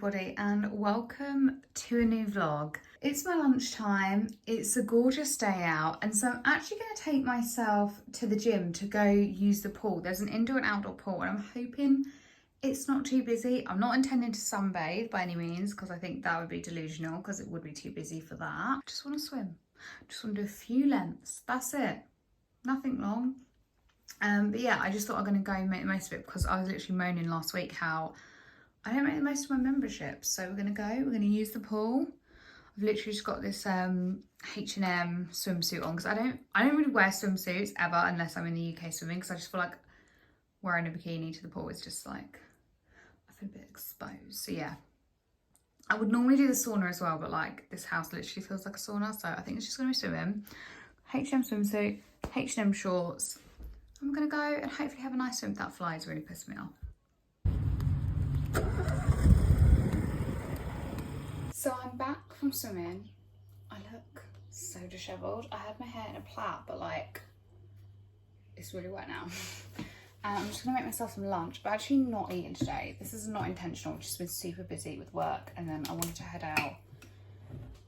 everybody and welcome to a new vlog. It's my lunchtime, it's a gorgeous day out, and so I'm actually going to take myself to the gym to go use the pool. There's an indoor and outdoor pool and I'm hoping it's not too busy. I'm not intending to sunbathe by any means because I think that would be delusional because it would be too busy for that. I just want to swim. Just want to do a few lengths. That's it. Nothing long. But yeah, I just thought I'm going to go and make the most of it because I was literally moaning last week how I don't make the most of my membership. So we're going to go, we're going to use the pool. I've literally just got this H&M swimsuit on because I don't really wear swimsuits ever unless I'm in the UK swimming because I just feel like wearing a bikini to the pool is just like, I feel a bit exposed. So yeah, I would normally do the sauna as well, but like this house literally feels like a sauna. So I think it's just going to be swimming. H&M swimsuit, H&M shorts. I'm going to go and hopefully have a nice swim. That fly is really pissed me off. So I'm back from swimming. I look so dishevelled. I had my hair in a plait, but like, it's really wet now. I'm just gonna make myself some lunch, but actually not eating today. This is not intentional, I've just been super busy with work, and then I wanted to head out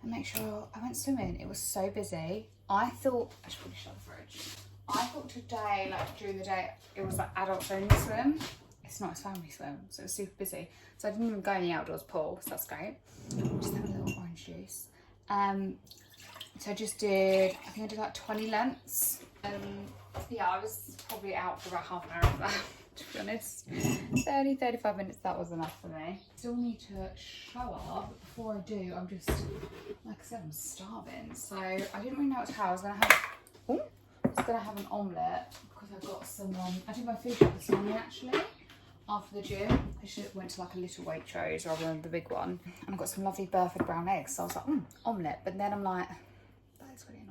and make sure I went swimming. It was so busy. I thought, I should probably shut the fridge. I thought today, like during the day, it was like adults only swim. It's not, it's family swim, so it was super busy. So I didn't even go in the outdoors pool, so that's great. Just have a little orange juice. So I just did, I think I did like 20 lengths. Yeah, I was probably out for about half an hour of that, to be honest. 30, 35 minutes, that was enough for me. Still need to shower, but before I do, I'm just, like I said, I'm starving. So I didn't really know what to have. I was gonna have an omelette because I got some, I did my food shop this morning actually. After the gym, I just went to like a little Waitrose rather than the big one. And I got some lovely Burford brown eggs. So I was like, omelette. But then I'm like, that is really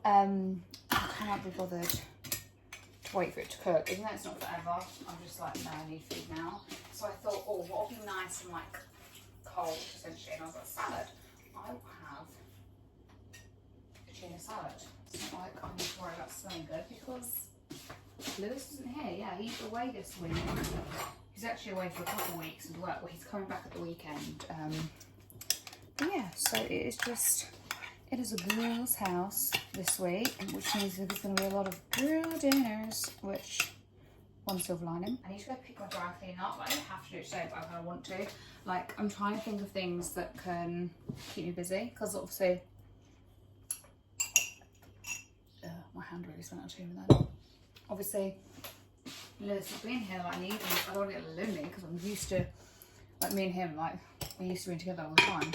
annoying. I can't be bothered to wait for it to cook. Even though it's not forever, I'm just like, no, I need food now. So I thought, oh, what would be nice and like cold, essentially. And I was like, salad. I will have a tuna salad. It's not like I need to worry about smelling good because Lewis isn't here. Yeah, he's away this week. He's actually away for a couple of weeks with work. Well, he's coming back at the weekend. But yeah, so it is a girl's house this week, which means there's going to be a lot of girl dinners, which one silver lining. I need to go pick my dry clean up. I don't have to do it today, but I kind of want to. Like, I'm trying to think of things that can keep me busy because obviously, my hand really went out to me then. Obviously, Lewis not being here like I need, and I don't want to get lonely because I'm used to, like me and him, like we used to be together all the time.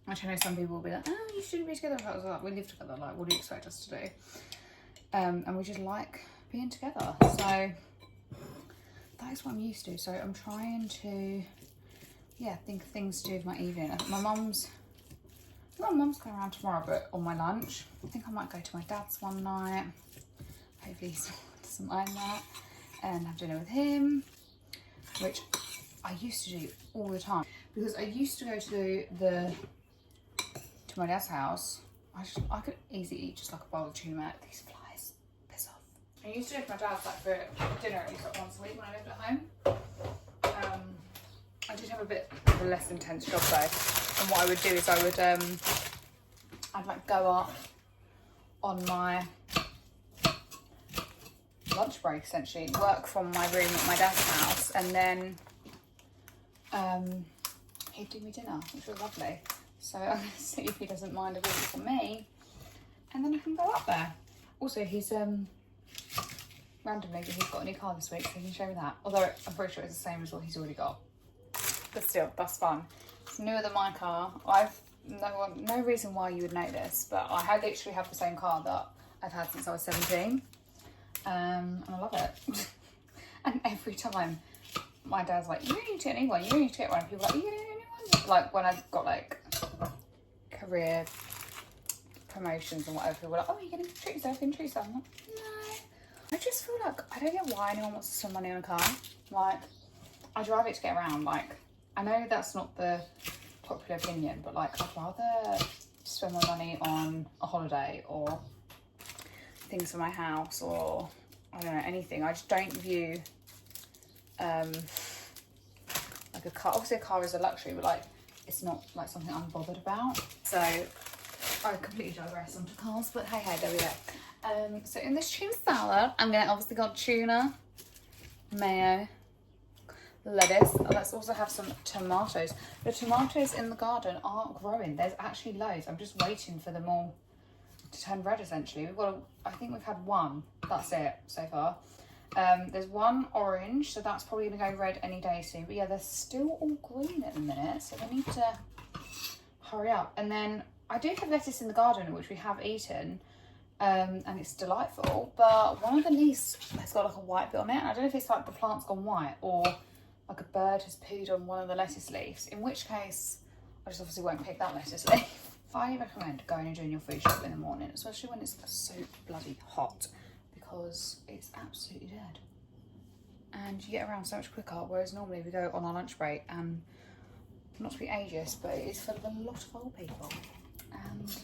Which I know some people will be like, oh, you shouldn't be together. I was like, we live together, like what do you expect us to do? And we just like being together. So that is what I'm used to. So I'm trying to, yeah, think of things to do with my evening. I think my mum's coming around tomorrow, but on my lunch. I think I might go to my dad's one night. Hopefully he doesn't mind that. And have dinner with him, which I used to do all the time. Because I used to go to my dad's house. I could easily eat just like a bowl of tuna. These flies piss off. I used to go to my dad's like for dinner at least like once a week when I lived at home. I did have a bit of a less intense job though. And what I would do is I'd like go up on my lunch break essentially, work from my room at my dad's house, and then he'd do me dinner, which was lovely. So I'm gonna see if he doesn't mind a visit from me, and then I can go up there. Also, he's randomly he's got a new car this week, so he can show me that. Although I'm pretty sure it's the same as what he's already got, but still, that's fun. It's newer than my car. I've no reason why you would know this, but I literally have the same car that I've had since I was 17. And I love it. And every time my dad's like, you really need to get a new one, you really need to get one. And people are like, you get a new one? Like when I've got like career promotions and whatever, people were like, oh, you're going to treat yourself, I'm like, no. I just feel like, I don't get why anyone wants to spend money on a car. Like, I drive it to get around. Like, I know that's not the popular opinion, but like, I'd rather spend my money on a holiday or things for my house or I don't know, anything. I just don't view like like a car. Obviously a car is a luxury, but like it's not like something I'm bothered about. So I completely digress onto cars, but hey, there we go. So in this tuna salad, I'm gonna obviously got tuna, mayo, lettuce. Let's also have some tomatoes. The tomatoes in the garden aren't growing. There's actually loads. I'm just waiting for them all to turn red essentially. I think we've had one. That's it so far. There's one orange, so that's probably gonna go red any day soon. But yeah, they're still all green at the minute, so we need to hurry up. And then I do have lettuce in the garden, which we have eaten, and it's delightful. But one of the leaves has got like a white bit on it. I don't know if it's like the plant's gone white or like a bird has pooed on one of the lettuce leaves. In which case, I just obviously won't pick that lettuce leaf. I recommend going and doing your food shop in the morning, especially when it's so bloody hot, because it's absolutely dead. And you get around so much quicker, whereas normally we go on our lunch break, and not to be ageist, but it is full of a lot of old people. And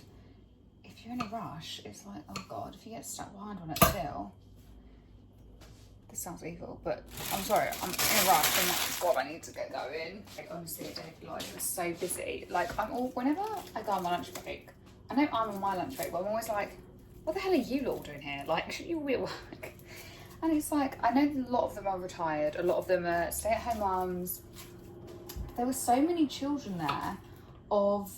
if you're in a rush, it's like, oh God, if you get stuck behind one at the till, this sounds evil, but I'm sorry, I'm in a rush and that's what I need to get going. Like, honestly, a day of life is so busy. Like, whenever I go on my lunch break, I know I'm on my lunch break, but I'm always like, what the hell are you lot doing here? Like, should you be at work? And it's like, I know a lot of them are retired, a lot of them are stay-at-home mums. There were so many children there of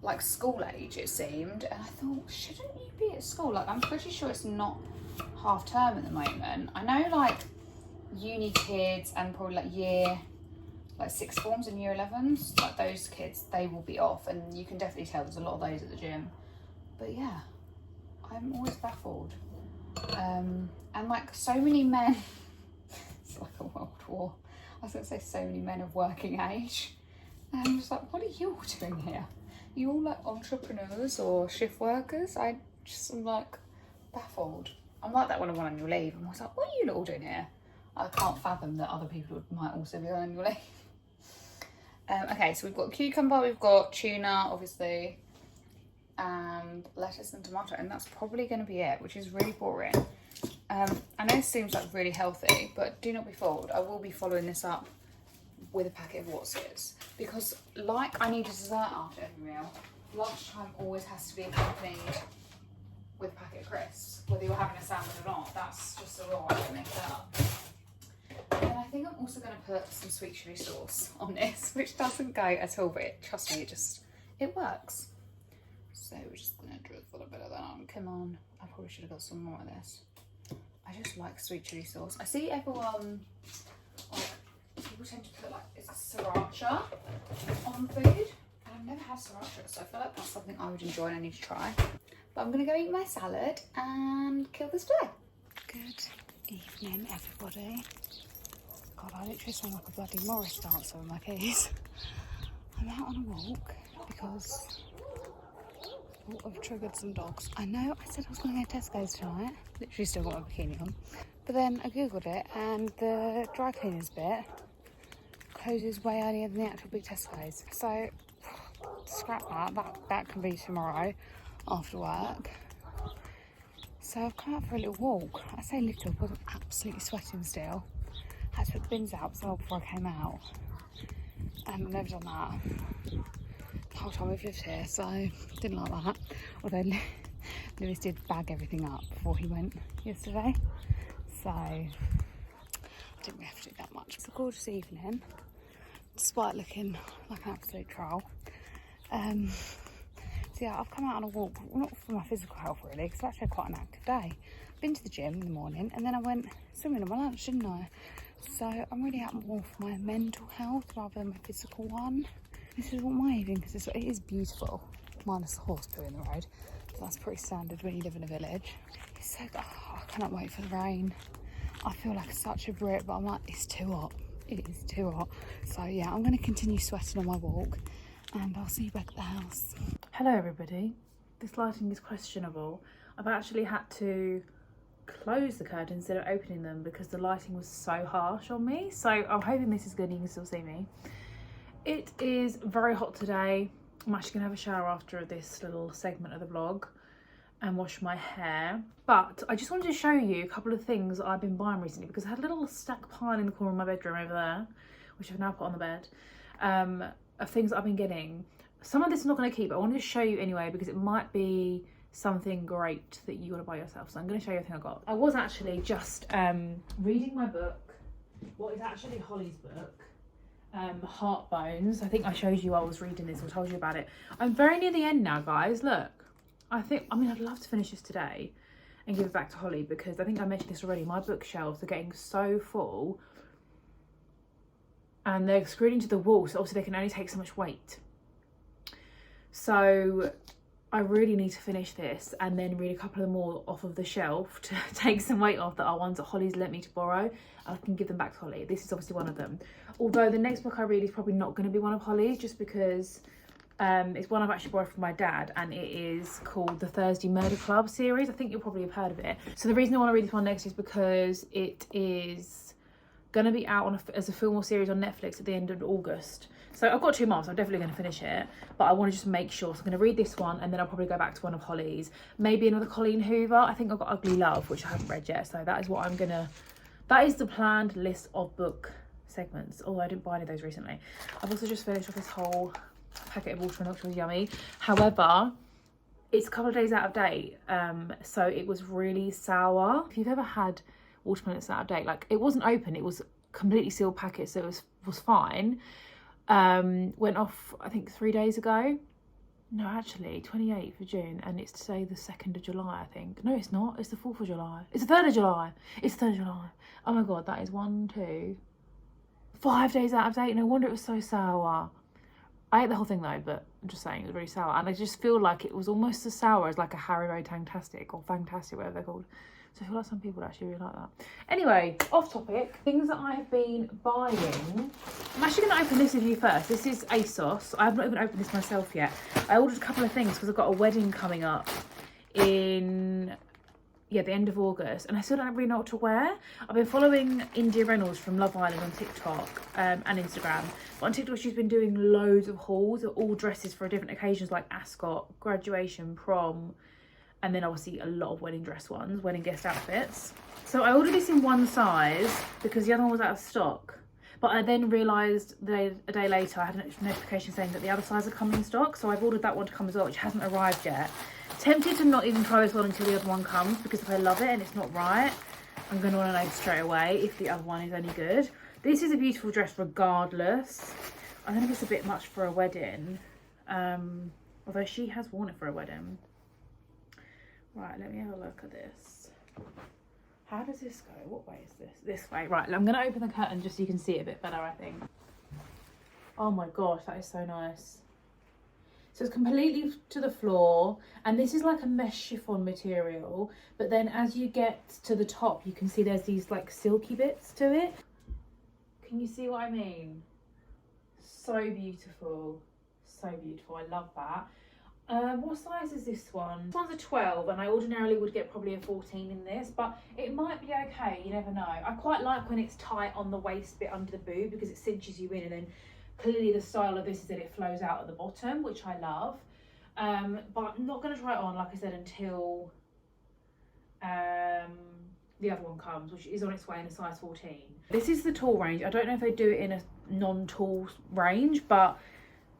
like school age, it seemed, and I thought, shouldn't you be at school? Like, I'm pretty sure it's not half term at the moment. I know like uni kids and probably like sixth forms and year 11s, like those kids, they will be off, and you can definitely tell there's a lot of those at the gym. But yeah, I'm always baffled. And like so many men, it's like a world war. I was gonna say so many men of working age. And I'm just like, what are you all doing here? You all like entrepreneurs or shift workers? I just am like baffled. I'm like that when I'm on annual leave. I'm always like, what are you all doing here? I can't fathom that other people might also be on annual leave. Okay, so we've got cucumber, we've got tuna, obviously, and lettuce and tomato, and that's probably going to be it, which is really boring. I know this seems like really healthy, but do not be fooled. I will be following this up with a packet of Wotsits, because like I need a dessert after every meal, lunchtime always has to be accompanied with a packet of crisps, whether you're having a sandwich or not. That's just a rule. I don't make that up. And I think I'm also going to put some sweet chili sauce on this, which doesn't go at all, but trust me, it works. So we're just going to drizzle a bit of that on. Come on, I probably should have got some more of this. I just like sweet chili sauce. I see everyone, like, people tend to put like, is it sriracha on food? And I've never had sriracha, so I feel like that's something I would enjoy and I need to try. But I'm gonna go eat my salad and kill this day. Good evening, everybody. God, I literally sound like a bloody Morris dancer with my keys. I'm out on a walk because I've triggered some dogs. I know I said I was going to go to Tesco's tonight. Literally still got my bikini on. But then I googled it and the dry cleaners bit closes way earlier than the actual big Tesco's. So scrap that can be tomorrow after work. So I've come out for a little walk. I say little, but I'm absolutely sweating still. Had to put the bins out as well before I came out. And I've never done that the whole time we've lived here, so didn't like that. Although Lewis did bag everything up before he went yesterday, so I didn't really have to do that much. It's a gorgeous evening, despite looking like an absolute troll. So yeah, I've come out on a walk, not for my physical health really, because it's actually quite an active day. Been to the gym in the morning, and then I went swimming on my lunch, didn't I? So I'm really out more for my mental health rather than my physical one. This is what my evening, because it is beautiful, minus the horse poo in the road. So that's pretty standard when you live in a village. It's so, I cannot wait for the rain. I feel like such a Brit, but I'm like, it's too hot. It is too hot. So yeah, I'm going to continue sweating on my walk, and I'll see you back at the house. Hello everybody. This lighting is questionable. I've actually had to close the curtains instead of opening them because the lighting was so harsh on me. So I'm hoping this is good and you can still see me. It is very hot today. I'm actually going to have a shower after this little segment of the vlog and wash my hair. But I just wanted to show you a couple of things I've been buying recently, because I had a little stack pile in the corner of my bedroom over there, which I've now put on the bed, of things that I've been getting. Some of this is not going to keep, but I wanted to show you anyway because it might be something great that you want to buy yourself. So I'm going to show you everything I got. I was actually just reading my book, what is actually Holly's book, Heart Bones. I think I showed you I was reading this or told you about it. I'm very near the end now, guys. Look, I'd love to finish this today and give it back to Holly because I think I mentioned this already. My bookshelves are getting so full and they're screwed into the wall, so obviously they can only take so much weight. So I really need to finish this and then read a couple of more off of the shelf to take some weight off that are ones that Holly's lent me to borrow, and I can give them back to Holly. This is obviously one of them. Although the next book I read is probably not going to be one of Holly's, just because it's one I've actually borrowed from my dad, and it is called the Thursday Murder Club series. I think you'll probably have heard of it. So the reason I want to read this one next is because it is going to be out on as a film or series on Netflix at the end of August. So I've got 2 months, I'm definitely going to finish it, but I want to just make sure. So I'm going to read this one and then I'll probably go back to one of Holly's. Maybe another Colleen Hoover. I think I've got Ugly Love, which I haven't read yet. So that is what I'm going to, that is the planned list of book segments. Although I didn't buy any of those recently. I've also just finished off this whole packet of watermelon, which was yummy. However, it's a couple of days out of date. So it was really sour. If you've ever had watermelon that's out of date, like it wasn't open, it was completely sealed packet, so it was fine. Went off I think 3 days ago. No, actually 28th of June, and it's today the 2nd of July, I think. No, it's not, it's the 4th of July. It's the 3rd of July. It's the 3rd of July. Oh my god, that is 1, 2, 5 days out of date. No wonder it was so sour. I ate the whole thing though, but I'm just saying it was really sour, and I just feel like it was almost as sour as like a Haribo Tangtastic or Fantastic, whatever they're called. So I feel like some people actually really like that. Anyway, off topic, things that I have been buying. I'm actually going to open this with you first. This is Asos. I have not even opened this myself yet. I ordered a couple of things because I've got a wedding coming up in, the end of August. And I still don't really know what to wear. I've been following India Reynolds from Love Island on TikTok and Instagram. But on TikTok, she's been doing loads of hauls of all dresses for different occasions like Ascot, graduation, prom, and then obviously a lot of wedding dress ones, wedding guest outfits. So I ordered this in one size because the other one was out of stock. But I then realised a day later I had a notification saying that the other size had come in stock. So I've ordered that one to come as well, which hasn't arrived yet. Tempted to not even try this one until the other one comes, because if I love it and it's not right, I'm going to want to know straight away if the other one is any good. This is a beautiful dress regardless. I think it's a bit much for a wedding. Although she has worn it for a wedding. Right, let me have a look at this. How does this go? What way is this? This way. Right, I'm going to open the curtain just so you can see it a bit better, I think. Oh my gosh, that is so nice. So it's completely to the floor, and this is like a mesh chiffon material, but then as you get to the top, you can see there's these like silky bits to it. Can you see what I mean? So beautiful. So beautiful. I love that. What size is this one? This one's a 12, and I ordinarily would get probably a 14 in this, but it might be okay, you never know. I quite like when it's tight on the waist bit under the boob because it cinches you in, and then clearly the style of this is that it flows out at the bottom, which I love. But I'm not going to try it on, like I said, until the other one comes, which is on its way in a size 14. This is the tall range. I don't know if they do it in a non-tall range, but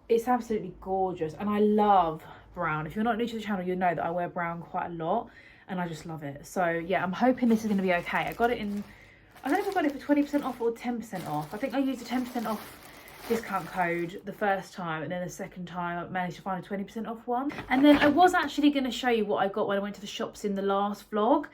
it's absolutely gorgeous, and I love brown. If you're not new to the channel, you'll know that I wear brown quite a lot, and I just love it. So yeah, I'm hoping this is going to be okay. I got it in, I don't know if I got it for 20% off or 10% off. I think I used a 10% off discount code the first time, and then the second time I managed to find a 20% off one. And then I was actually going to show you what I got when I went to the shops in the last vlog,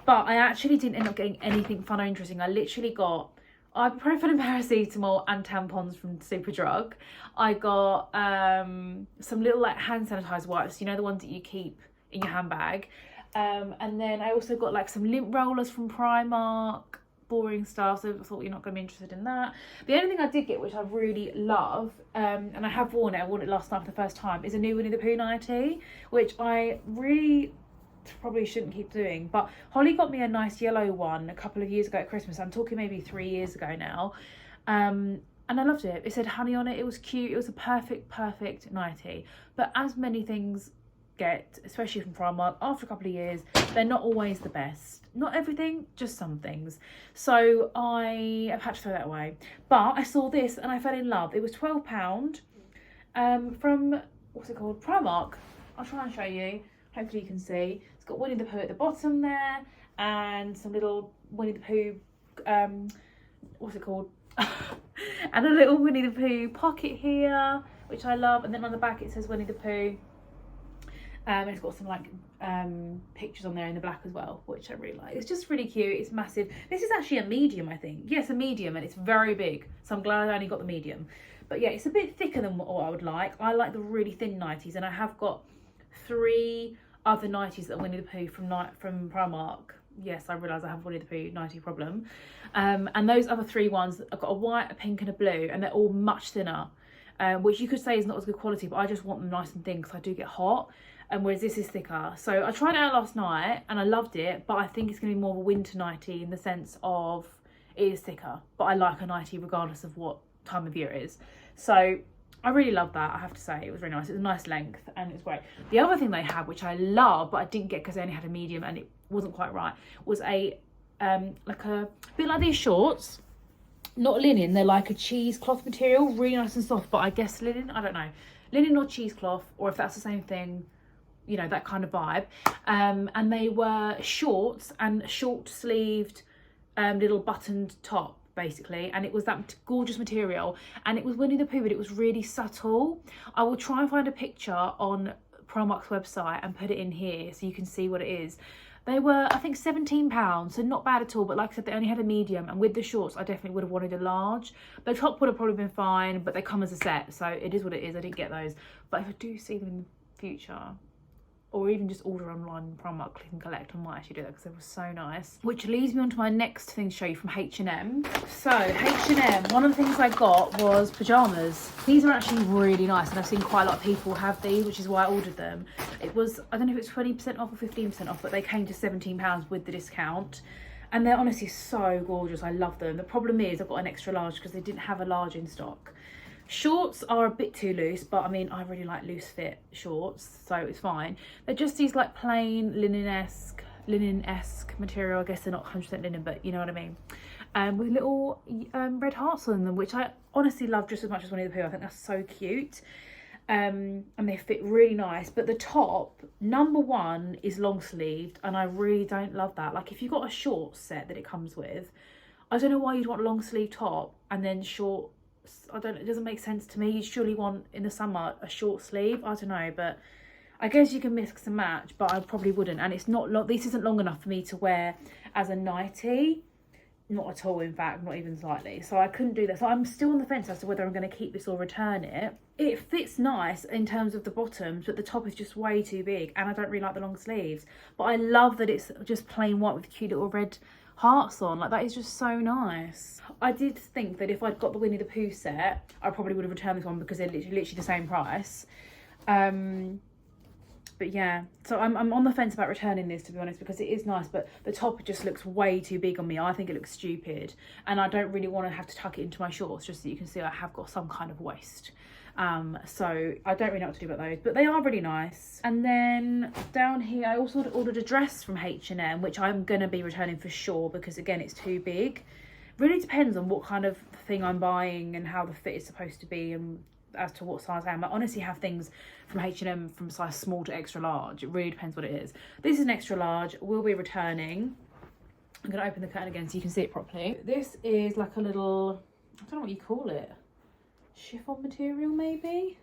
but I actually didn't end up getting anything fun or interesting. I literally got ibuprofen and paracetamol and tampons from Superdrug. I got some little like hand sanitizer wipes, you know, the ones that you keep in your handbag. And then I also got like some lint rollers from Primark. Boring stuff, so I thought you're not going to be interested in that. The only thing I did get, which I really love, and I have worn it, I wore it last night for the first time, is a new Winnie the Pooh nightie, which I really probably shouldn't keep doing, but Holly got me a nice yellow one a couple of years ago at Christmas. I'm talking maybe 3 years ago now, and I loved it. It said honey on it, it was cute, it was a perfect nightie. But as many things get, especially from Primark, after a couple of years, they're not always the best. Not everything, just some things. So I have had to throw that away. But I saw this and I fell in love. It was £12 from, what's it called? Primark. I'll try and show you. Hopefully you can see. It's got Winnie the Pooh at the bottom there and some little Winnie the Pooh, what's it called? And a little Winnie the Pooh pocket here, which I love. And then on the back it says Winnie the Pooh. It's got some like pictures on there in the black as well, which I really like. It's just really cute. It's massive. This is actually a medium, I think. Yes, a medium, and it's very big. So I'm glad I only got the medium. But yeah, it's a bit thicker than what I would like. I like the really thin nighties, and I have got 3 other nighties that are Winnie the Pooh from Primark. Yes, I realise I have a Winnie the Pooh nightie problem. And those other 3 ones, I've got a white, a pink and a blue, and they're all much thinner. Which you could say is not as good quality, but I just want them nice and thin because I do get hot. Whereas this is thicker. So I tried it out last night and I loved it, but I think it's going to be more of a winter nightie in the sense of it is thicker. But I like a nightie regardless of what time of year it is. So I really loved that, I have to say. It was really nice. It was a nice length and it was great. The other thing they had, which I love, but I didn't get because they only had a medium and it wasn't quite right, was a like a bit like these shorts. Not linen, they're like a cheesecloth material, really nice and soft, but I guess linen, I don't know. Linen or cheesecloth, or if that's the same thing, you know, that kind of vibe. And they were shorts and short sleeved little buttoned top basically, and it was that gorgeous material, and it was Winnie the Pooh, but it was really subtle. I will try and find a picture on Primark's website and put it in here so you can see what it is. They were, I think, £17, so not bad at all, but like I said, they only had a medium, and with the shorts I definitely would have wanted a large. The top would have probably been fine, but they come as a set, so it is what it is. I didn't get those, but if I do see them in the future, or even just order online, Primark, click and collect, I might actually do that because they were so nice. Which leads me on to my next thing to show you from H&M. So H&M, one of the things I got was pyjamas. These are actually really nice, and I've seen quite a lot of people have these, which is why I ordered them. It was, I don't know if it's 20% off or 15% off, but they came to £17 with the discount. And they're honestly so gorgeous, I love them. The problem is I've got an extra large because they didn't have a large in stock. Shorts are a bit too loose, but I mean, I really like loose fit shorts, so it's fine. They're just these like plain linen-esque material. I guess they're not 100% linen, but you know what I mean. With little red hearts on them, which I honestly love just as much as Winnie the Pooh. I think that's so cute. And they fit really nice. But the top, number one, is long sleeved, and I really don't love that. Like if you've got a short set that it comes with, I don't know why you'd want a long sleeve top and then short. It doesn't make sense to me. You surely want in the summer a short sleeve. I don't know, but I guess you can mix and match, but I probably wouldn't. And it's not long, this isn't long enough for me to wear as a nightie. Not at all, in fact, not even slightly. So I couldn't do that. So I'm still on the fence as to whether I'm going to keep this or return it. It fits nice in terms of the bottoms, but the top is just way too big, and I don't really like the long sleeves. But I love that it's just plain white with cute little red hearts on. Like, that is just so nice. I did think that if I'd got the Winnie the Pooh set, I probably would have returned this one because they're literally the same price. But yeah, so I'm on the fence about returning this, to be honest, because it is nice, but the top just looks way too big on me. I think it looks stupid, and I don't really want to have to tuck it into my shorts, just so you can see I have got some kind of waist. So I don't really know what to do about those, but they are really nice. And then down here I also ordered a dress from H&M, which I'm gonna be returning for sure, because again, it's too big. Really depends on what kind of thing I'm buying and how the fit is supposed to be, and as to what size I am. I honestly have things from H&M from size small to extra large. It really depends what it is. This is an extra large, we'll be returning. I'm gonna open the curtain again so you can see it properly. This is like a little, I don't know what you call it, chiffon material maybe?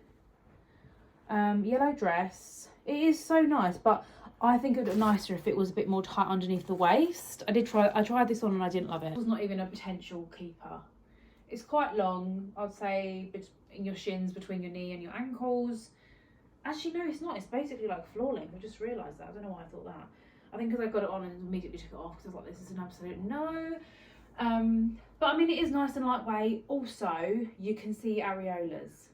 Yellow dress. It is so nice, but I think it would look nicer if it was a bit more tight underneath the waist. I tried this on and I didn't love it. It was not even a potential keeper. It's quite long, I'd say, in your shins, between your knee and your ankles. Actually, no, it's not. It's basically like floor length. I just realised that. I don't know why I thought that. I think because I got it on and immediately took it off because I was like, this is an absolute no. But I mean, it is nice and lightweight. Also, you can see areolas.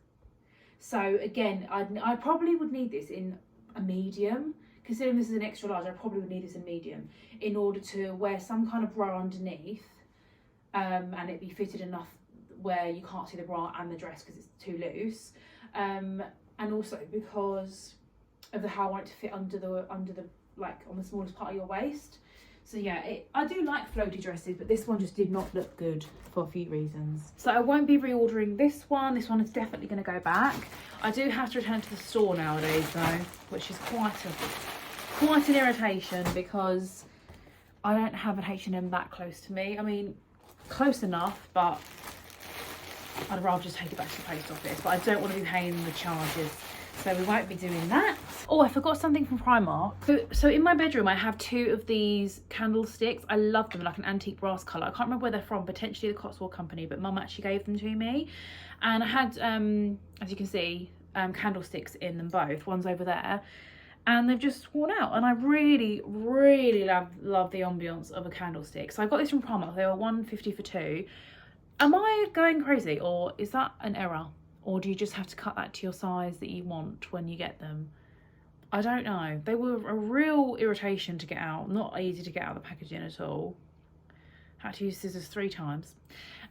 So again, I probably would need this in a medium. Considering this is an extra large, I probably would need this in medium in order to wear some kind of bra underneath, and it be fitted enough where you can't see the bra and the dress because it's too loose, and also because of how I want it to fit under the like on the smallest part of your waist. So yeah, I do like floaty dresses, but this one just did not look good for a few reasons. So I won't be reordering this one. This one is definitely going to go back. I do have to return to the store nowadays though, which is quite an irritation because I don't have an H&M that close to me. I mean, close enough, but I'd rather just take it back to the post office. But I don't want to be paying the charges, so we won't be doing that. Oh, I forgot something from Primark. So in my bedroom, I have 2 of these candlesticks. I love them, like an antique brass colour. I can't remember where they're from, potentially the Cotswold Company, but Mum actually gave them to me. And I had, as you can see, candlesticks in them both. One's over there. And they've just worn out. And I really, really love the ambience of a candlestick. So I got this from Primark. They were £1.50 for 2. Am I going crazy, or is that an error? Or do you just have to cut that to your size that you want when you get them? I don't know. They were a real irritation to get out. Not easy to get out of the packaging at all. Had to use scissors 3 times.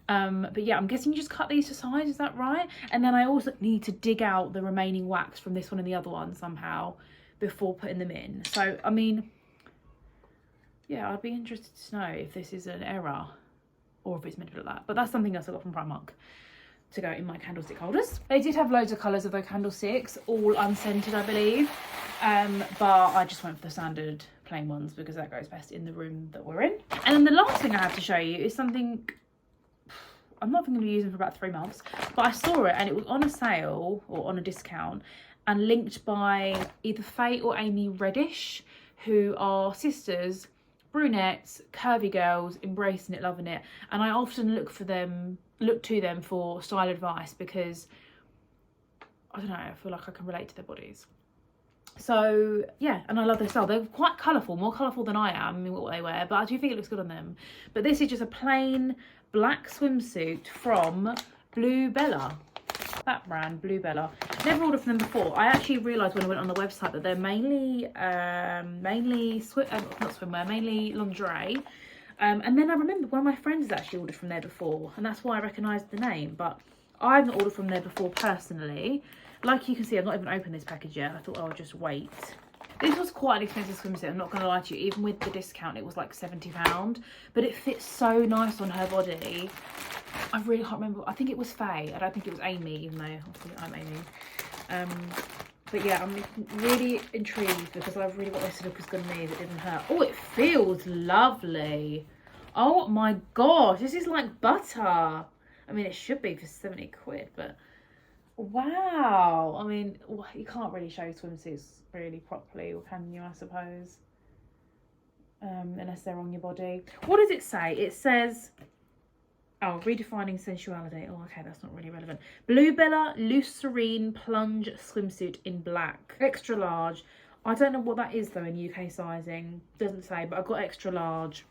But yeah, I'm guessing you just cut these to size, is that right? And then I also need to dig out the remaining wax from this one and the other one somehow before putting them in. So, I mean, yeah, I'd be interested to know if this is an error or if it's meant to look like that. But that's something else I got from Primark to go in my candlestick holders. They did have loads of colours of their candlesticks, all unscented, I believe. But I just went for the standard plain ones because that goes best in the room that we're in. And then the last thing I have to show you is something I'm not going to be using for about 3 months, but I saw it and it was on a sale or on a discount and linked by either Faye or Amy Reddish, who are sisters, brunettes, curvy girls, embracing it, loving it. And I often look to them for style advice because, I don't know, I feel like I can relate to their bodies. So yeah, and I love their style. They're quite colourful, more colourful than I am in what they wear, but I do think it looks good on them. But this is just a plain black swimsuit from Blue Bella. That brand, Blue Bella. Never ordered from them before. I actually realised when I went on the website that they're mainly mainly lingerie. And then I remembered one of my friends has actually ordered from there before, and that's why I recognised the name. But I've not ordered from there before personally. Like you can see, I've not even opened this package yet. I thought I'll just wait. This was quite an expensive swimsuit, I'm not going to lie to you. Even with the discount, it was like £70. But it fits so nice on her body. I really can't remember. I think it was Faye. I don't think it was Amy, even though obviously I'm Amy. But yeah, I'm really intrigued because I really want this to look as good on me as it did on her. Oh, it feels lovely. Oh my gosh, this is like butter. I mean, it should be for 70 quid, but wow. I mean, you can't really show swimsuits really properly, or can you, I suppose? Unless they're on your body. What does it say? It says, oh, redefining sensuality. Oh, okay, that's not really relevant. Blue Bella Loose Serene Plunge Swimsuit in black. Extra large. I don't know what that is though in UK sizing. Doesn't say, but I've got extra large.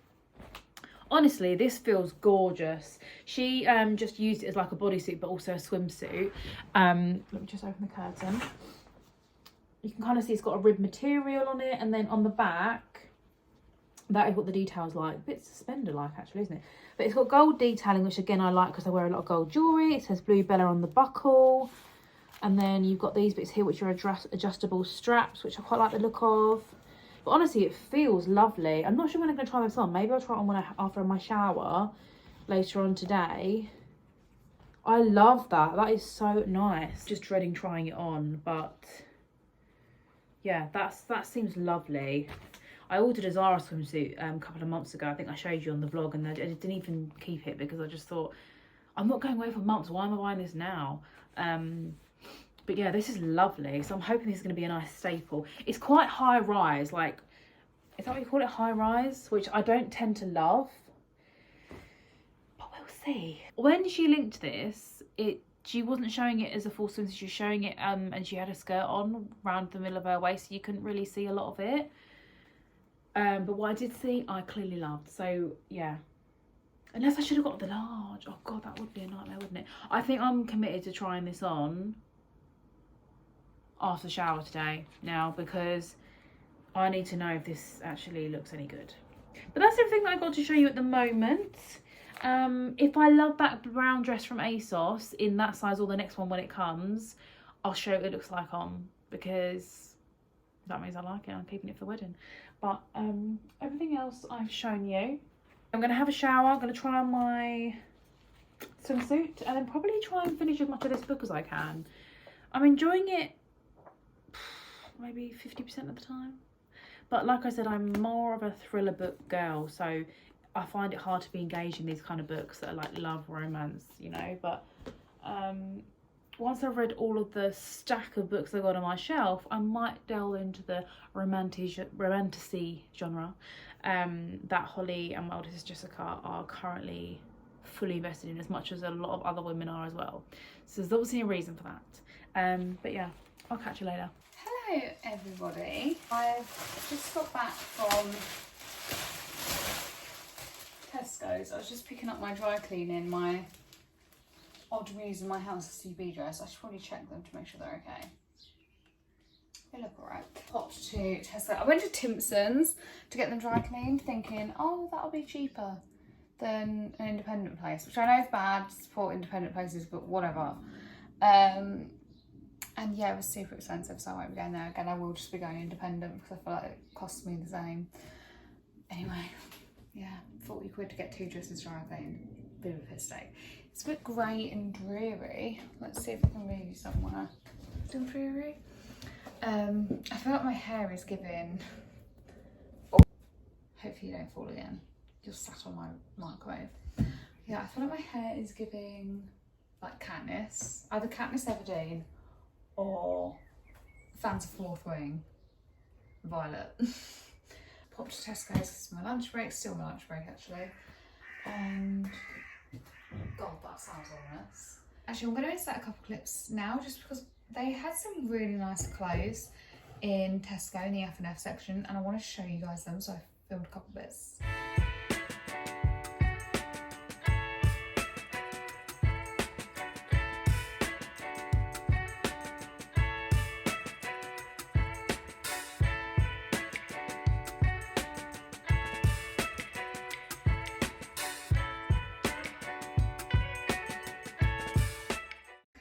Honestly, this feels gorgeous. She just used it as like a bodysuit, but also a swimsuit. Let me just open the curtain. You can kind of see it's got a rib material on it, and then on the back, that is what the detail's like. A bit suspender-like actually, isn't it? But it's got gold detailing, which again I like because I wear a lot of gold jewellery. It says Blue Bella on the buckle. And then you've got these bits here, which are adjustable straps, which I quite like the look of. But honestly, it feels lovely. I'm not sure when I'm going to try this on. Maybe I'll try it on after my shower later on today. I love that. That is so nice. Just dreading trying it on, but yeah, that seems lovely. I ordered a Zara swimsuit a couple of months ago. I think I showed you on the vlog, and I didn't even keep it because I just thought, I'm not going away for months. Why am I buying this now? But yeah, this is lovely. So I'm hoping this is going to be a nice staple. It's quite high rise, like, is that what you call it, high rise? Which I don't tend to love. But we'll see. When she linked this, she wasn't showing it as a full swimsuit. She was showing it, and she had a skirt on around the middle of her waist, so you couldn't really see a lot of it. But what I did see, I clearly loved. So yeah. Unless I should have got the large. Oh God, that would be a nightmare, wouldn't it? I think I'm committed to trying this on after the shower today now, because I need to know if this actually looks any good. But that's everything that I got to show you at the moment. If I love that brown dress from Asos in that size, or the next one when it comes, I'll show you what it looks like on, because that means I like it. I'm keeping it for the wedding. But everything else I've shown you. I'm going to have a shower. I'm going to try on my swimsuit and then probably try and finish as much of this book as I can. I'm enjoying it maybe 50% of the time. But like I said, I'm more of a thriller book girl, so I find it hard to be engaged in these kind of books that are like love, romance, you know. But once I've read all of the stack of books I've got on my shelf, I might delve into the romanticy genre that Holly and my older sister Jessica are currently fully invested in, as much as a lot of other women are as well. So there's obviously a reason for that. But yeah, I'll catch you later. Hello everybody. I've just got back from Tesco's. I was just picking up my dry cleaning, my odd reuse in my house CB dress. I should probably check them to make sure they're okay. They look alright. Popped to Tesco. I went to Timpson's to get them dry cleaned, thinking, oh, that'll be cheaper than an independent place, which I know is bad to support independent places, but whatever. And yeah, it was super expensive, so I won't be going there again. I will just be going independent because I feel like it costs me the same. Anyway, yeah, 40 quid to get 2 dresses dry cleaned. Bit of a piss take. It's a bit grey and dreary. Let's see if I can move somewhere. Still dreary. I feel like my hair is giving... Oh, hopefully you don't fall again. You're sat on my microwave. Yeah, I feel like my hair is giving like Katniss. Either Katniss Everdeen or Fans of Fourth Wing, Violet. Popped to Tesco's because it's my lunch break, still my lunch break actually. And God, that sounds ominous. Actually, I'm going to insert a couple clips now just because they had some really nice clothes in Tesco in the F&F section and I want to show you guys them, so I filmed a couple bits.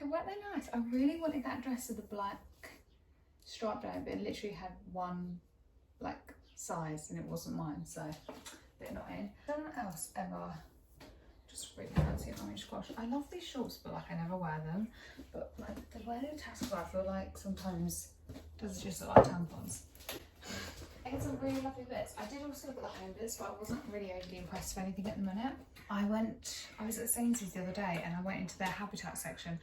Weren't they nice? I really wanted that dress with the black stripe down, but it literally had one like size and it wasn't mine, so a bit annoying. No one else ever just really fancy an orange squash. I love these shorts, but like I never wear them. But like the way they Tesco, I feel like sometimes does just look like tampons. I had some really lovely bits. I did also look at the home bits, but I wasn't really overly impressed with anything at the minute. I was at Sainsbury's the other day and I went into their Habitat section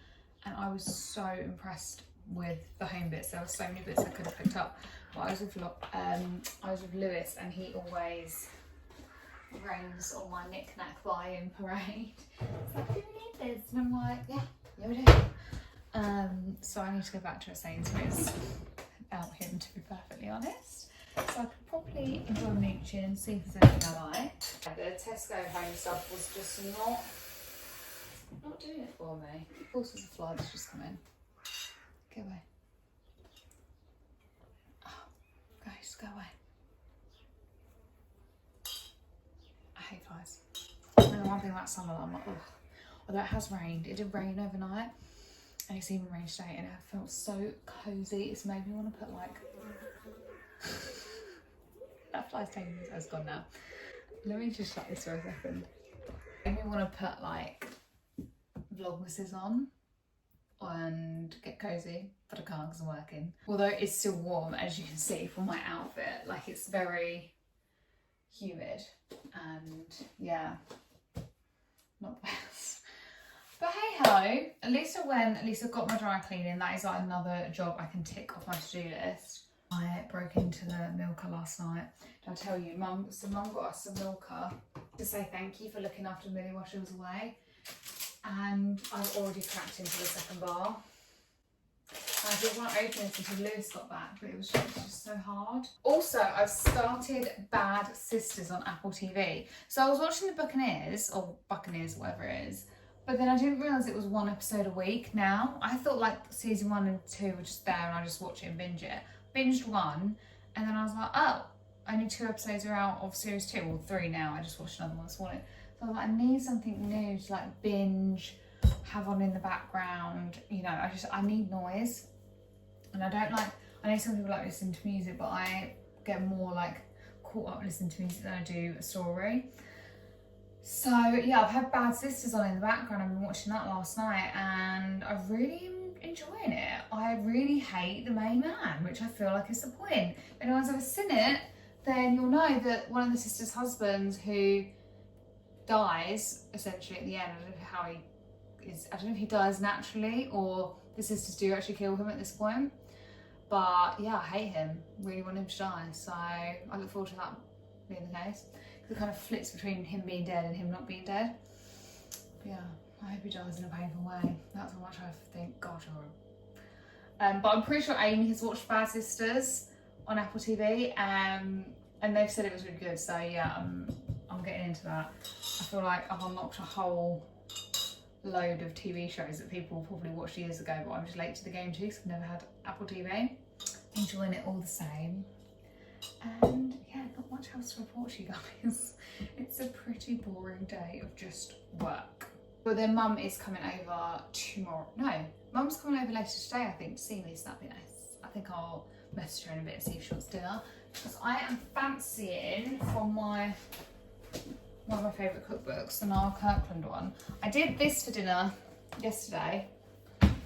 and I was so impressed with the home bits. There were so many bits I could have picked up. But I was with Lewis and he always rains on my knick-knack buy-in parade. It's like, do you need this? And I'm like, yeah, we do. So I need to go back to a Sainsbury's without him, to be perfectly honest. So I could probably enjoy mooching and see if there's anything I like. The Tesco home stuff was just not doing it for me. Of course there's a fly that's just come in. Go away. Oh, guys, go away. I hate flies. And the one thing about summer, I'm like, ugh. Although it has rained, it did rain overnight. And it's even rained today and it felt so cosy. It's made me want to put like... That fly's taking me, so it's gone now. Let me just shut this for a second. Made me want to put like vlogmases on and get cozy, but I can't because I'm working. Although it's still warm, as you can see from my outfit, like it's very humid and yeah, not the best. But hey ho, at least I've got my dry cleaning. That is like another job I can tick off my to-do list. I broke into the milker last night. Did I tell you, Mum got us a milker to say thank you for looking after Millie while she was away. And I've already cracked into the second bar. I didn't want to open it until Lewis got back, but it was just so hard. Also, I've started Bad Sisters on Apple TV. So I was watching the Buccaneers, whatever it is, but then I didn't realise it was 1 episode a week now. I thought like season 1 and 2 were just there and I just watch it and binge it. Binged 1, and then I was like, oh, only 2 episodes are out of series 2, or 3 now. I just watched another one this morning. So I was like, I need something new to like binge, have on in the background. You know, I need noise. And I don't like, I know some people like listening to music, but I get more like caught up listening to music than I do a story. So yeah, I've had Bad Sisters on in the background. I've been watching that last night and I really am enjoying it. I really hate the main man, which I feel like is the point. If anyone's ever seen it, then you'll know that one of the sisters' husbands who dies essentially at the end. I don't know how he is. I don't know if he dies naturally or the sisters do actually kill him at this point. But yeah, I hate him. Really want him to die. So I look forward to that being the case. Because it kind of flips between him being dead and him not being dead. But yeah, I hope he dies in a painful way. That's how much I think. God, but I'm pretty sure Amy has watched Bad Sisters on Apple TV, and they've said it was really good. So yeah, I'm getting into that. I feel like I've unlocked a whole load of TV shows that people probably watched years ago, but I'm just late to the game too because I've never had Apple TV. Enjoying it all the same. And yeah, not much else to report to you guys. It's a pretty boring day of just work. But then Mum is coming over tomorrow. No, Mum's coming over later today, I think, to see me, so that'd be nice. I think I'll message her in a bit and see if she wants dinner. Because I am fancying from one of my favourite cookbooks, the Niall Kirkland one. I did this for dinner yesterday.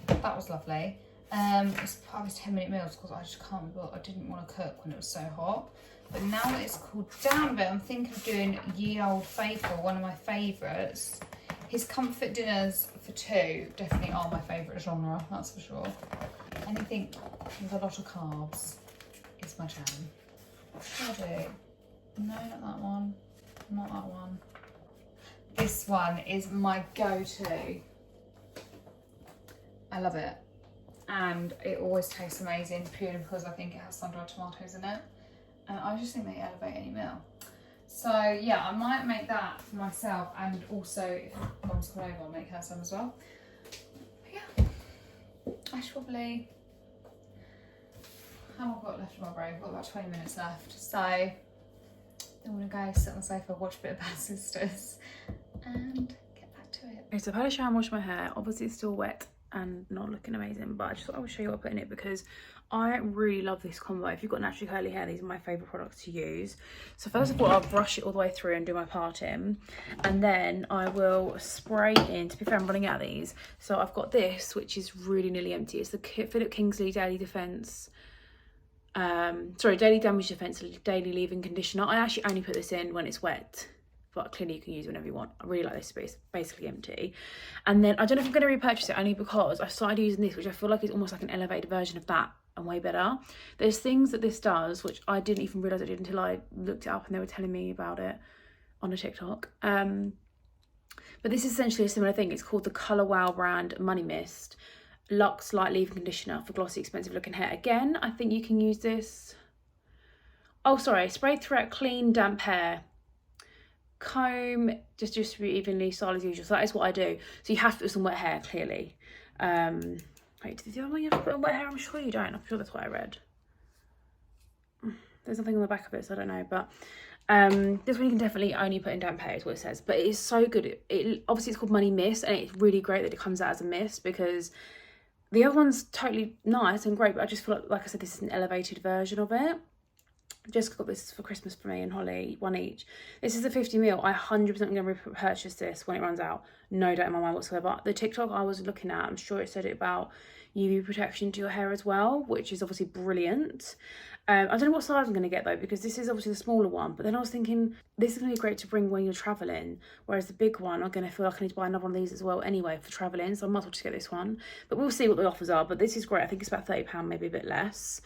That was lovely. It's part of his 10-minute meals because I just can't, but I didn't want to cook when it was so hot. But now that it's cooled down a bit, I'm thinking of doing Ye Old Faithful, one of my favourites. His comfort dinners for two definitely are my favourite genre, that's for sure. Anything with a lot of carbs is my jam. What should I do? No, not that one. Not that one. This one is my go-to. I love it. And it always tastes amazing purely because I think it has sun-dried tomatoes in it. And I just think they elevate any meal. So yeah, I might make that for myself, and also if Mum's coming over, I'll make her some as well. But yeah, I should probably, how long have I got left in my brain? I've got about 20 minutes left. So I'm gonna go sit on the sofa, watch a bit of Bad Sisters and get back to it. Okay, so I've had a shower and washed my hair. Obviously it's still wet and not looking amazing, but I just thought I would show you what I put in it because I really love this combo. If you've got naturally curly hair, these are my favourite products to use. So first of all, I'll brush it all the way through and do my parting, and then I will spray in. To be fair, I'm running out of these. So I've got this, which is really nearly empty. It's the Philip Kingsley Daily Defence, Daily Damage Defence Daily Leave-In Conditioner. I actually only put this in when it's wet, but clearly you can use it whenever you want. I really like this, but it's basically empty. And then I don't know if I'm going to repurchase it, only because I started using this, which I feel like is almost like an elevated version of that and way better. There's things that this does which I didn't even realise it did until I looked it up and they were telling me about it on a TikTok. But this is essentially a similar thing. It's called the Colour Wow brand Money Mist Luxe Light Leave-In Conditioner for glossy, expensive looking hair. Again, I think you can use this. Oh, sorry. Spray throughout clean, damp hair. Comb, just distribute evenly, style as usual. So that is what I do. So you have to put some wet hair, clearly. Wait, did the other one you have to put on wet hair? I'm sure you don't. I'm sure that's what I read. There's nothing on the back of it, so I don't know. But this one you can definitely only put in damp hair, is what it says. But it is so good. It obviously it's called Money Mist, and it's really great that it comes out as a mist because the other one's totally nice and great. But I just feel like I said, this is an elevated version of it. Just got this for Christmas for me and Holly, one each. This is the 50ml. I 100% am going to repurchase this when it runs out. No doubt in my mind whatsoever. The TikTok I was looking at, I'm sure it said it about UV protection to your hair as well, which is obviously brilliant. I don't know what size I'm going to get though, because this is obviously the smaller one. But then I was thinking, this is going to be great to bring when you're travelling. Whereas the big one, I'm going to feel like I need to buy another one of these as well anyway for travelling. So I might as well just get this one. But we'll see what the offers are. But this is great. I think it's about £30, maybe a bit less.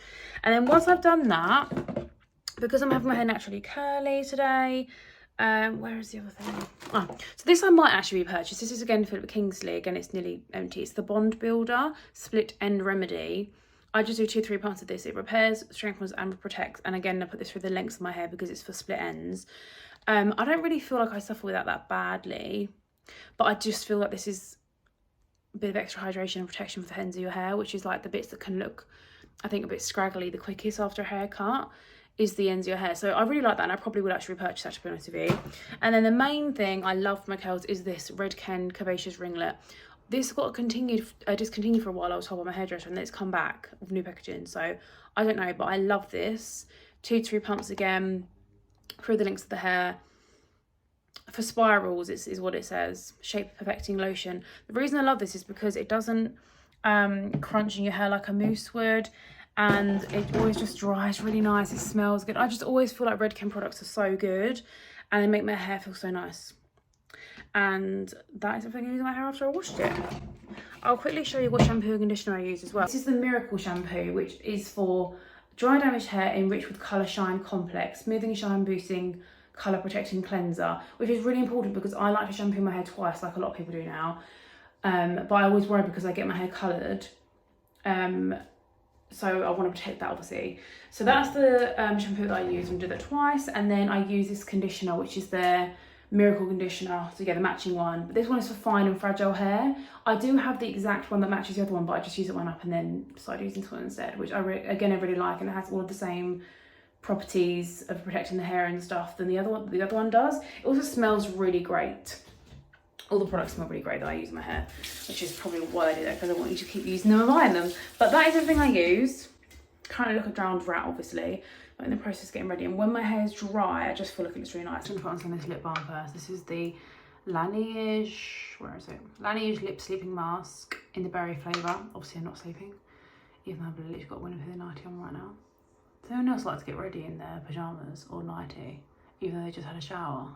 And then once I've done that, because I'm having my hair naturally curly today, where is the other thing? Oh, so this I might actually repurchase. This is again Philip Kingsley. Again, it's nearly empty. It's the Bond Builder Split End Remedy. I just do 2-3 parts of this. It repairs, strengthens and protects. And again, I put this through the lengths of my hair because it's for split ends. I don't really feel like I suffer with that badly, but I just feel like this is a bit of extra hydration and protection for the ends of your hair, which is like the bits that can look, I think, a bit scraggly the quickest after a haircut. Is the ends of your hair. So I really like that, and I probably would actually repurchase that, to be honest with you. And then the main thing I love for my curls is this Red Ken Curvaceous Ringlet. This got discontinued for a while. I was told by my hairdresser, and then it's come back with new packaging. So I don't know, but I love this. 2 to 3 pumps again through the links of the hair. For spirals, is what it says. Shape perfecting lotion. The reason I love this is because it doesn't crunch in your hair like a mousse would, and it always just dries really nice. It smells good. I just always feel like Redken products are so good, and they make my hair feel so nice. And that is everything I use in my hair after I washed it. I'll quickly show you what shampoo and conditioner I use as well. This is the Miracle shampoo, which is for dry damaged hair enriched with Colour Shine Complex, smoothing, shine boosting, colour protecting cleanser, which is really important because I like to shampoo my hair twice, like a lot of people do now. But I always worry because I get my hair coloured. So I want to protect that, obviously. So that's the shampoo that I use and do that twice. And then I use this conditioner, which is their Miracle conditioner, so yeah, the matching one. But this one is for fine and fragile hair. I do have the exact one that matches the other one, but I just use it one up and then started using this one instead, which I really like, and it has all of the same properties of protecting the hair and stuff than the other one does. It also smells really great. All the products smell really great that I use in my hair, which is probably why I do that, because I want you to keep using them and buying them. But that is everything I use. Kind of look a drowned rat, obviously. But in the process of getting ready, and when my hair is dry, I just feel like it looks really nice. I'm gonna put on some of this lip balm first. This is the Laneige, where is it? Laneige Lip Sleeping Mask in the berry flavour. Obviously I'm not sleeping, even though I've literally got one of the nightie on right now. Does anyone else like to get ready in their pyjamas or nightie, even though they just had a shower?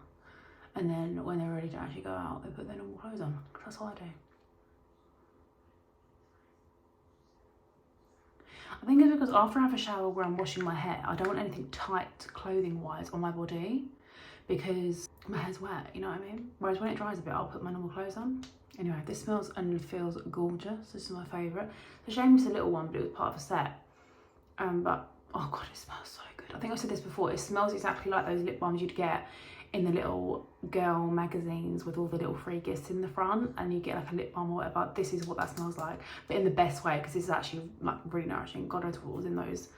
And then when they're ready to actually go out, they put their normal clothes on, because that's what I do. I think it's because after I have a shower where I'm washing my hair, I don't want anything tight clothing-wise on my body because my hair's wet, you know what I mean? Whereas when it dries a bit, I'll put my normal clothes on. Anyway, this smells and feels gorgeous. This is my favourite. It's a shame it's a little one, but it was part of a set. But, oh God, it smells so good. I think I said this before, it smells exactly like those lip balms you'd get in the little girl magazines with all the little free gifts in the front, and you get like a lip balm or whatever. This is what that smells like, but in the best way, because this is actually like really nourishing. God knows what was in those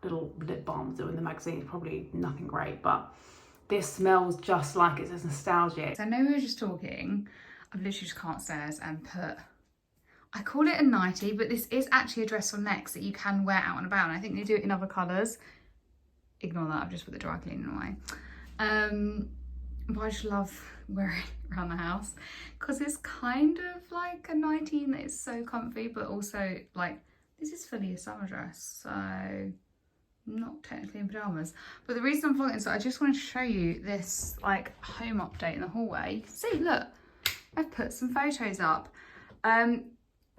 little lip balms that were in the magazines, probably nothing great, but this smells just like it's nostalgic. So I know we were just talking, I've literally just come upstairs and put, I call it a nightie, but this is actually a dress on next that you can wear out and about, and I think they do it in other colours. Ignore that, I've just put the dry cleaning away. But I just love wearing it around the house because it's kind of like a nightie and it's so comfy, but also like this is fully a summer dress, so not technically in pyjamas. But the reason I'm vlogging is I just wanted to show you this like home update in the hallway. You can see, look, I've put some photos up.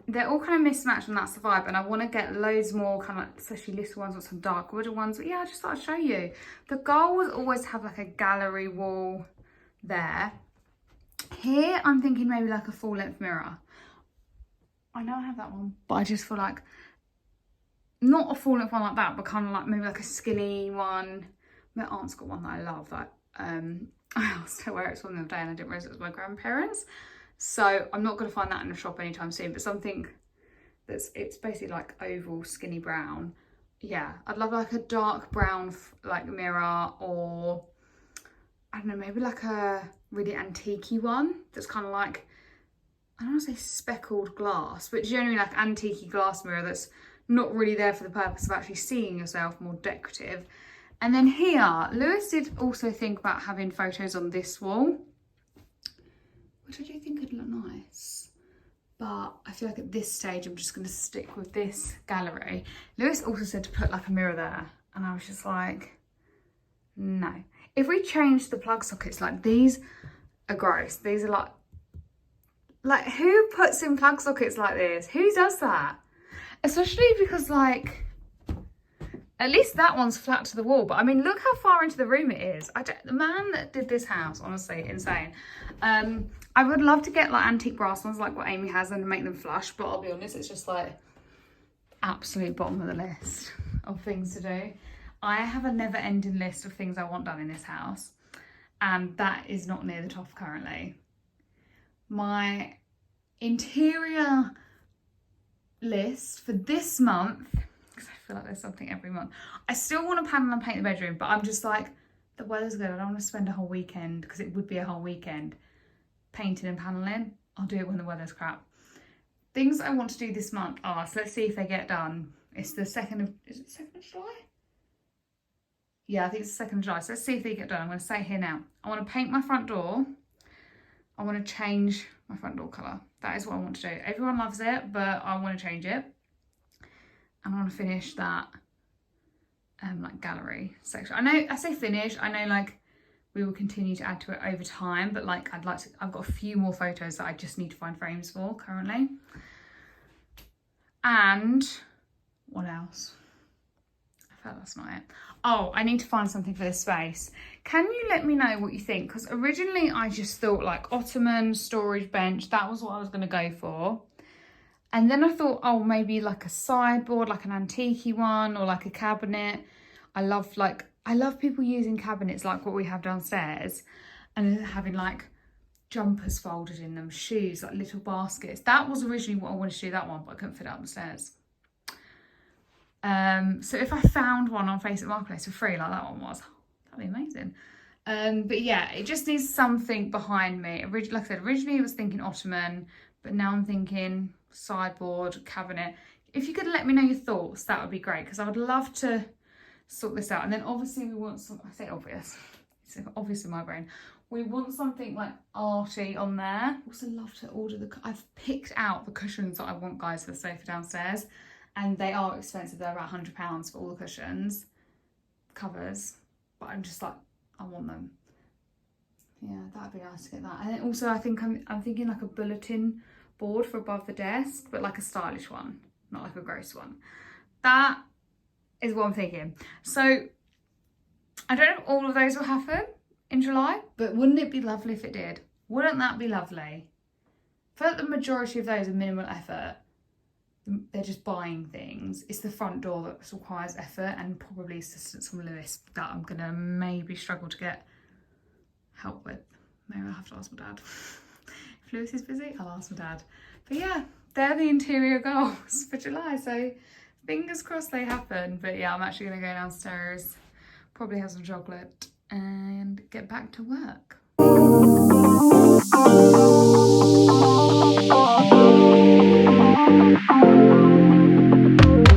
They're all kind of mismatched and that's the vibe, and I want to get loads more kind of like, especially little ones or some dark wooden ones, but yeah, I just thought I'd show you. The goal was always to have like a gallery wall there. Here I'm thinking maybe like a full length mirror. I know I have that one, but I just feel like not a full length one like that, but kind of like maybe like a skinny one. My aunt's got one that I love that I asked her where it's from the other day and I didn't realise it was my grandparents. So I'm not going to find that in a shop anytime soon, but something it's basically like oval skinny brown. Yeah, I'd love like a dark brown like mirror, or I don't know, maybe like a really antique-y one that's kind of like, I don't want to say speckled glass, but generally like antique-y glass mirror that's not really there for the purpose of actually seeing yourself, more decorative. And then here, Lewis did also think about having photos on this wall, which I do think could look nice, but I feel like at this stage I'm just going to stick with this gallery. Lewis also said to put like a mirror there, and I was just like, no. If we change the plug sockets, like these are gross. These are like who puts in plug sockets like this? Who does that? Especially because like, at least that one's flat to the wall, but I mean, look how far into the room it is. The man that did this house, honestly, insane. I would love to get like antique brass ones like what Amy has and make them flush, but I'll be honest, it's just like absolute bottom of the list of things to do. I have a never ending list of things I want done in this house, and that is not near the top currently. My interior list for this month, because I feel like there's something every month. I still want to panel and paint the bedroom, but I'm just like, the weather's good. I don't want to spend a whole weekend, because it would be a whole weekend, painting and paneling. I'll do it when the weather's crap. things I want to do this month are, so let's see if they get done. It's the 2nd of, is it 2nd of July? Yeah, I think it's the 2nd of July. So let's see if they get done. I'm going to say here now. I want to paint my front door. I want to change my front door colour. That is what I want to do. Everyone loves it, but I want to change it. And I want to finish that like gallery section. I know, I say finish, I know like we will continue to add to it over time, but like I've got a few more photos that I just need to find frames for currently. And what else? I felt that's not it. Oh, I need to find something for this space. Can you let me know what you think? Because originally I just thought like ottoman, storage bench, that was what I was going to go for. And then I thought, oh, maybe like a sideboard, like an antique-y one, or like a cabinet. I love people using cabinets like what we have downstairs and having like jumpers folded in them, shoes, like little baskets. That was originally what I wanted to do, that one, but I couldn't fit it up the stairs. So if I found one on Facebook Marketplace for free, like that one was, that'd be amazing. But yeah, it just needs something behind me. Like I said, originally I was thinking ottoman, but now I'm thinking sideboard, cabinet. If you could let me know your thoughts, that would be great, because I would love to sort this out. And then obviously we want some, I say obvious, it's obvious in my brain, we want something like arty on there. Also love to order I've picked out the cushions that I want, guys, for the sofa downstairs, and they are expensive. They're about £100 for all the cushions, covers, but I'm just like, I want them. Yeah, that'd be nice to get that. And then also I think I'm thinking like a bulletin board for above the desk, but like a stylish one, not like a gross one. That is what I'm thinking. So I don't know if all of those will happen in July, but wouldn't it be lovely if it did? Wouldn't that be lovely? I feel like the majority of those are minimal effort. They're just buying things. It's the front door that requires effort, and probably assistance from Lewis that I'm gonna maybe struggle to get help with. Maybe I'll have to ask my dad. If Lewis is busy, I'll ask my dad. But yeah, they're the interior goals for July, so fingers crossed they happen. But yeah, I'm actually gonna go downstairs, probably have some chocolate and get back to work.